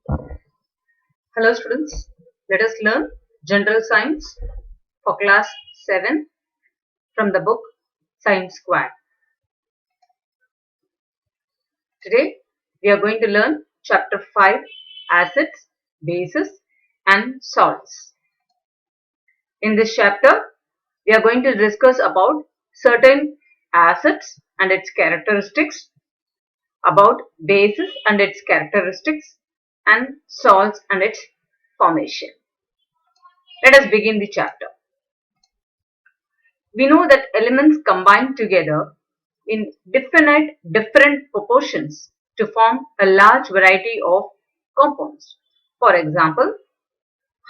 Hello students, let us learn General Science for class 7 from the book Science Squad. Today we are going to learn chapter 5 Acids, Bases and Salts. In this chapter we are going to discuss about certain acids and its characteristics, about bases and its characteristics, and salts and its formation. Let us begin the chapter. We know that elements combine together in different proportions to form a large variety of compounds. For example,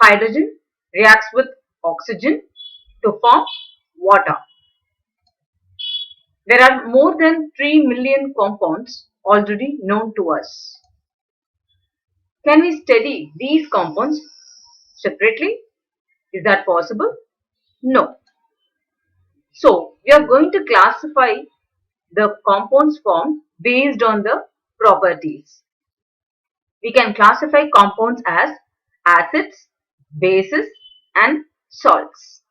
hydrogen reacts with oxygen to form water. There are more than 3 million compounds already known to us. Can we study these compounds separately? Is that possible? No. So, we are going to classify the compounds formed based on the properties. We can classify compounds as acids, bases and salts.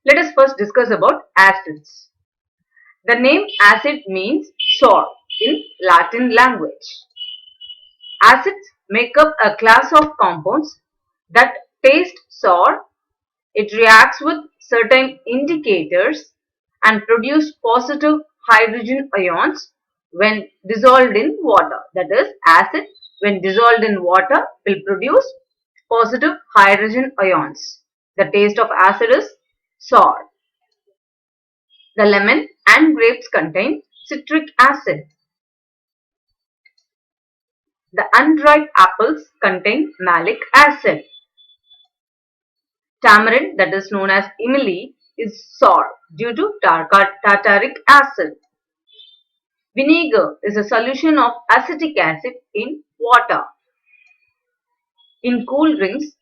Let us first discuss about acids. The name acid means sour in Latin language. Acids make up a class of compounds that taste sour. It reacts with certain indicators and produce positive hydrogen ions when dissolved in water. That is, acid when dissolved in water will produce positive hydrogen ions. The taste of acid is sour. The lemon and grapes contain citric acid. The unripe apples contain malic acid. Tamarind, that is known as imili, is sour due to tartaric acid. Vinegar is a solution of acetic acid in water. In cool drinks,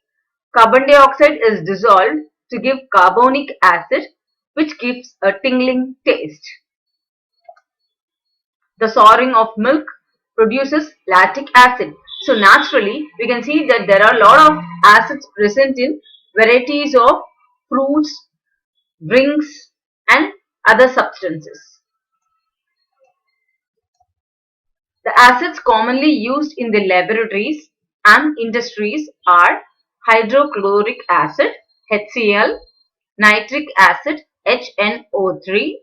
carbon dioxide is dissolved to give carbonic acid, which gives a tingling taste. The souring of milk produces lactic acid. So naturally, we can see that there are a lot of acids present in varieties of fruits, drinks and other substances. The acids commonly used in the laboratories and industries are hydrochloric acid HCl, nitric acid HNO3,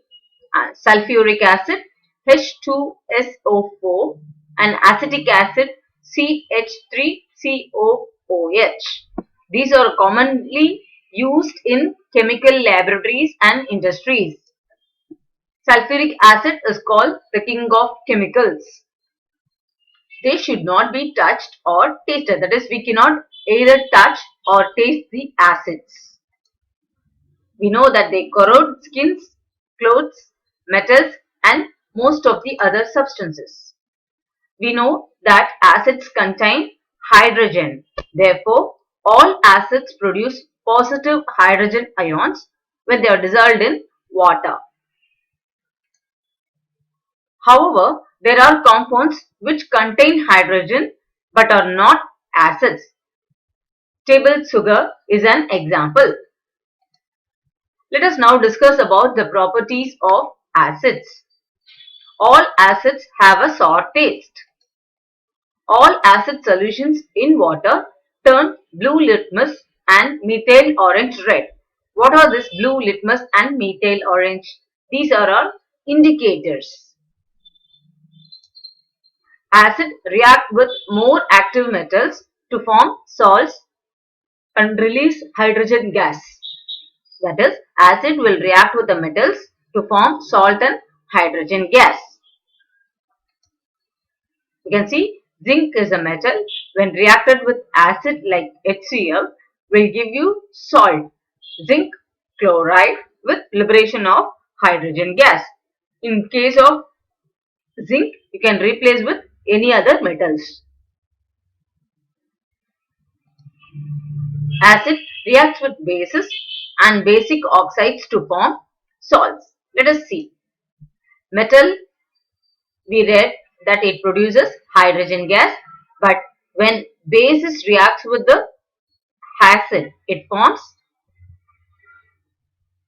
and sulfuric acid H2SO4 and acetic acid CH3COOH. These are commonly used in chemical laboratories and industries. Sulfuric acid is called the king of chemicals. They should not be touched or tasted. That is, we cannot either touch or taste the acids. We know that they corrode skins, clothes, metals and most of the other substances. We know that acids contain hydrogen. Therefore, all acids produce positive hydrogen ions when they are dissolved in water. However, there are compounds which contain hydrogen but are not acids. Table sugar is an example. Let us now discuss about the properties of acids. All acids have a sour taste. All acid solutions in water turn blue litmus and methyl orange red. What are this blue litmus and methyl orange? These are our indicators. Acid react with more active metals to form salts and release hydrogen gas. That is, acid will react with the metals to form salt and hydrogen gas. You can see zinc is a metal. When reacted with acid like HCl, will give you salt, zinc chloride with liberation of hydrogen gas. In case of zinc, you can replace with any other metals. Acid reacts with bases and basic oxides to form salts. Let us see. Metal, we read that it produces hydrogen gas. But when base reacts with the acid, it forms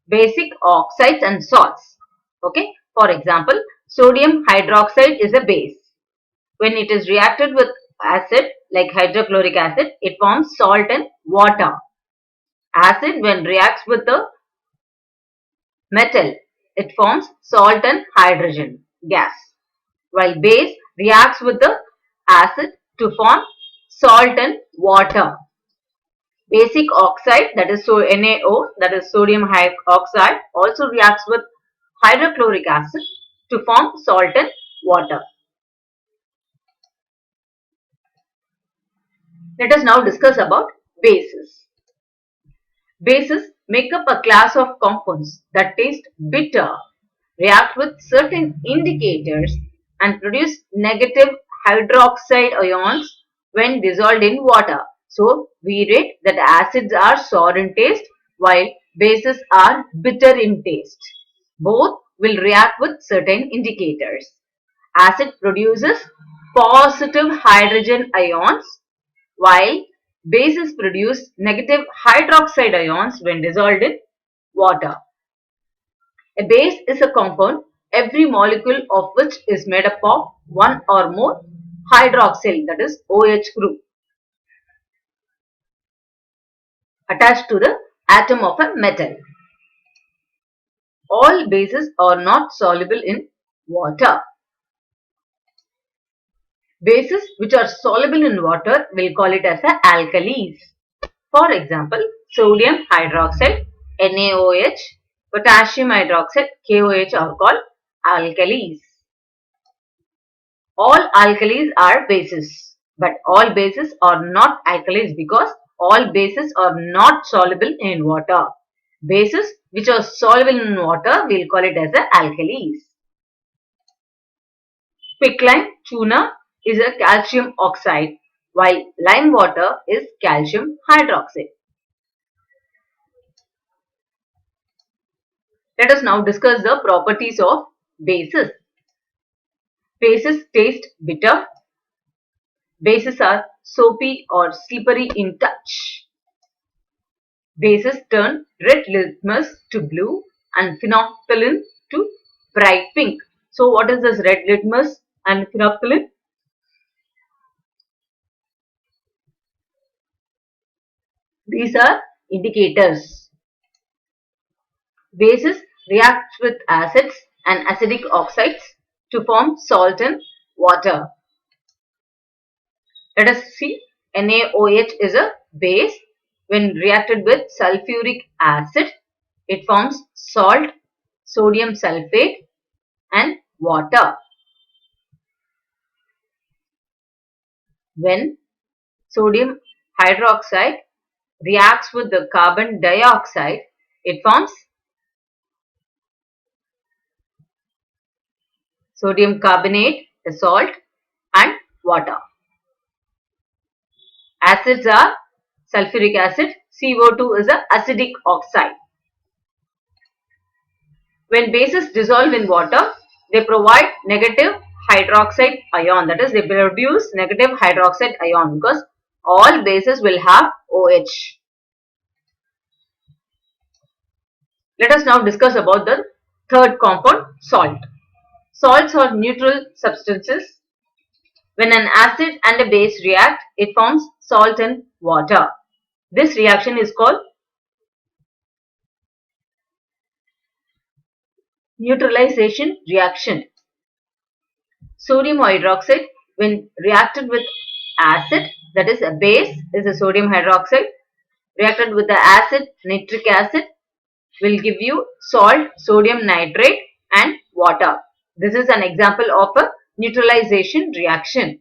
basic oxides and salts. Okay. For example, sodium hydroxide is a base. When it is reacted with acid like hydrochloric acid, it forms salt and water. Acid, when reacts with the metal, it forms salt and hydrogen gas. While base reacts with the acid to form salt and water. Basic oxide, that is so NaO, that is sodium oxide, also reacts with hydrochloric acid to form salt and water. Let us now discuss about bases. Bases make up a class of compounds that taste bitter, react with certain indicators, and produce negative hydroxide ions when dissolved in water. So, we read that acids are sour in taste while bases are bitter in taste. Both will react with certain indicators. Acid produces positive hydrogen ions while bases produce negative hydroxide ions when dissolved in water. A base is a compound, every molecule of which is made up of one or more hydroxyl, that is OH group, attached to the atom of a metal. All bases are not soluble in water. Bases which are soluble in water, will call it as a alkalis. For example, sodium hydroxide NaOH, potassium hydroxide KOH are called alkalis. All alkalis are bases, but all bases are not alkalis because all bases are not soluble in water. Bases which are soluble in water, we will call it as a alkalis. Quicklime tuna is a calcium oxide, while lime water is calcium hydroxide. Let us now discuss the properties of bases. Bases taste bitter. Bases are soapy or slippery in touch. Bases turn red litmus to blue and phenolphthalein to bright pink. So what is this red litmus and phenolphthalein? These are indicators. Bases react with acids and acidic oxides to form salt and water. Let us see, NaOH is a base. When reacted with sulfuric acid, it forms salt, sodium sulfate and water. When sodium hydroxide reacts with the carbon dioxide, it forms sodium carbonate, a salt and water. Acids are sulfuric acid, CO2 is an acidic oxide. When bases dissolve in water, they provide negative hydroxide ion, that is they produce negative hydroxide ion because all bases will have OH. Let us now discuss about the third compound, salt. Salts are neutral substances. When an acid and a base react, it forms salt and water. This reaction is called neutralization reaction. Sodium hydroxide, when reacted with acid, that is a base is a sodium hydroxide, reacted with the acid nitric acid, will give you salt, sodium nitrate and water. This is an example of a neutralization reaction.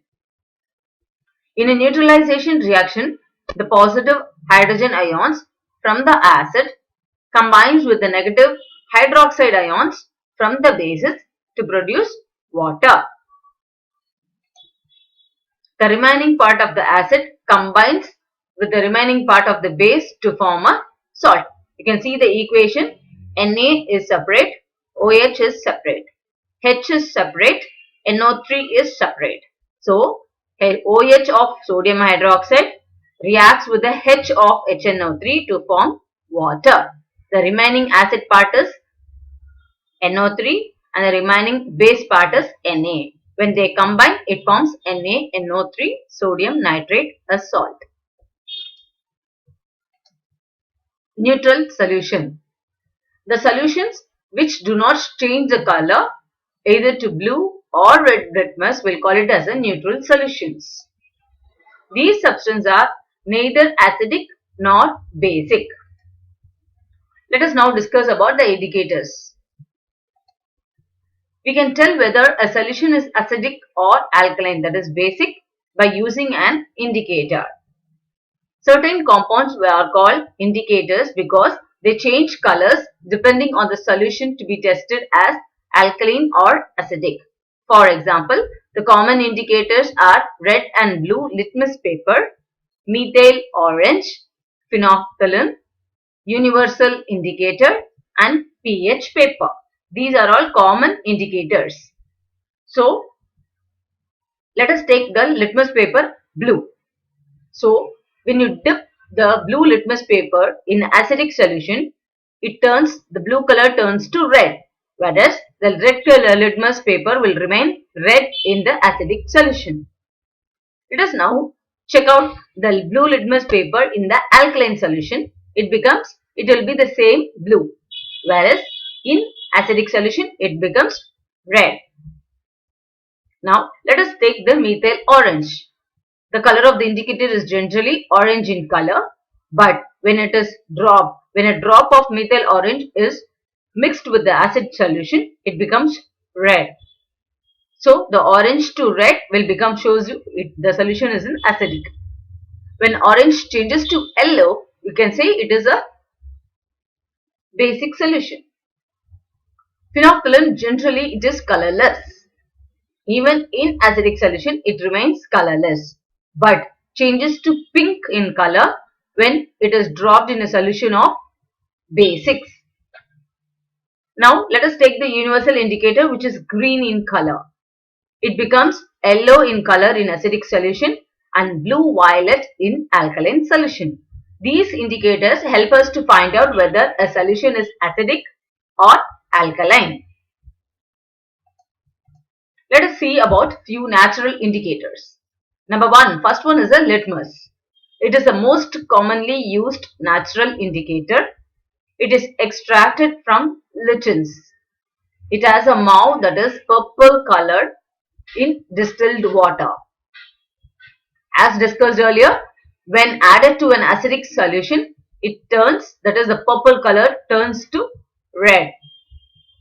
In a neutralization reaction, the positive hydrogen ions from the acid combines with the negative hydroxide ions from the bases to produce water. The remaining part of the acid combines with the remaining part of the base to form a salt. You can see the equation. Na is separate, OH is separate, H is separate, NO3 is separate. So, OH of sodium hydroxide reacts with the H of HNO3 to form water. The remaining acid part is NO3 and the remaining base part is Na. When they combine, it forms NaNO3, sodium nitrate, a salt. Neutral solution. The solutions which do not change the color either to blue or red litmus, will call it as a neutral solutions. These substances are neither acidic nor basic. Let us now discuss about the indicators. We can tell whether a solution is acidic or alkaline, that is basic, by using an indicator. Certain compounds are called indicators because they change colors depending on the solution to be tested as alkaline or acidic. For example, the common indicators are red and blue litmus paper, methyl orange, phenolphthalein, universal indicator and pH paper. These are all common indicators. So, let us take the litmus paper blue. So, when you dip the blue litmus paper in acidic solution, the blue color turns to red, whereas the red color litmus paper will remain red in the acidic solution. Let us now check out the blue litmus paper in the alkaline solution. It will be the same blue, whereas in acidic solution it becomes red. Now let us take the methyl orange. The color of the indicator is generally orange in color, but when a drop of methyl orange is mixed with the acid solution, it becomes red. So the orange to red shows you the solution is in acidic. When orange changes to yellow, you can say it is a basic solution. Phenolphthalein generally it is colorless. Even in acidic solution, it remains colorless, but changes to pink in color when it is dropped in a solution of basics. Now, let us take the universal indicator, which is green in color. It becomes yellow in color in acidic solution and blue-violet in alkaline solution. These indicators help us to find out whether a solution is acidic or alkaline. Let us see about few natural indicators. Number one, first one is a litmus. It is the most commonly used natural indicator. It is extracted from lichens. It has a mouth that is purple colored in distilled water. As discussed earlier, when added to an acidic solution, the purple color turns to red.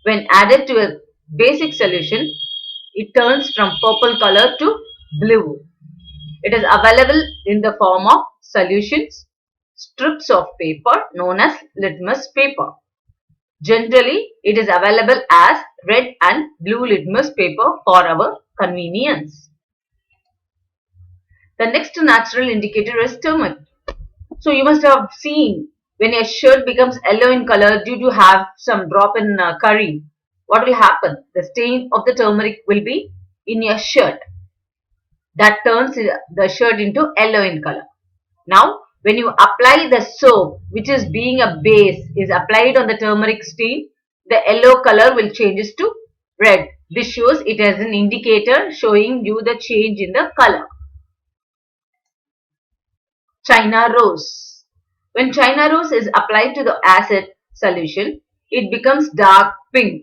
When added to a basic solution, it turns from purple color to blue. It is available in the form of solutions, strips of paper known as litmus paper. Generally, it is available as red and blue litmus paper for our convenience. The next natural indicator is turmeric. So you must have seen when a shirt becomes yellow in color due to have some drop in curry, what will happen? The stain of the turmeric will be in your shirt. That turns the shirt into yellow in color. Now, when you apply the soap, which is being a base, is applied on the turmeric stain, the yellow color will changes to red. This shows it as an indicator showing you the change in the color. China rose. When China rose is applied to the acid solution, it becomes dark pink.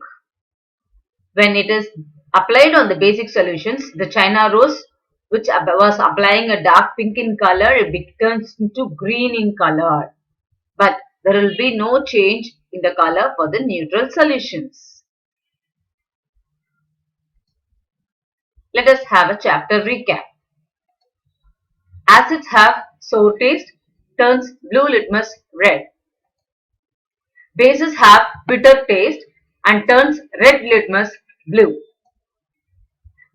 When it is applied on the basic solutions, the China rose, which was applying a dark pink in color, it becomes into green in color. But there will be no change in the color for the neutral solutions. Let us have a chapter recap. Acids have sour taste, turns blue litmus red. Bases have bitter taste and turns red litmus blue.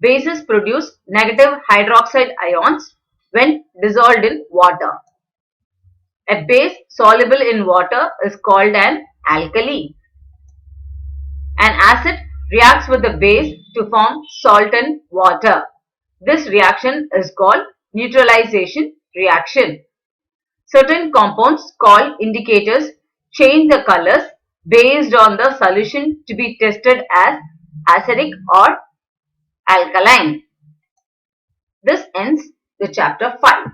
Bases produce negative hydroxide ions when dissolved in water. A base soluble in water is called an alkali. An acid reacts with the base to form salt and water. This reaction is called neutralization reaction. Certain compounds called indicators change the colors based on the solution to be tested as acidic or alkaline. This ends the chapter 5.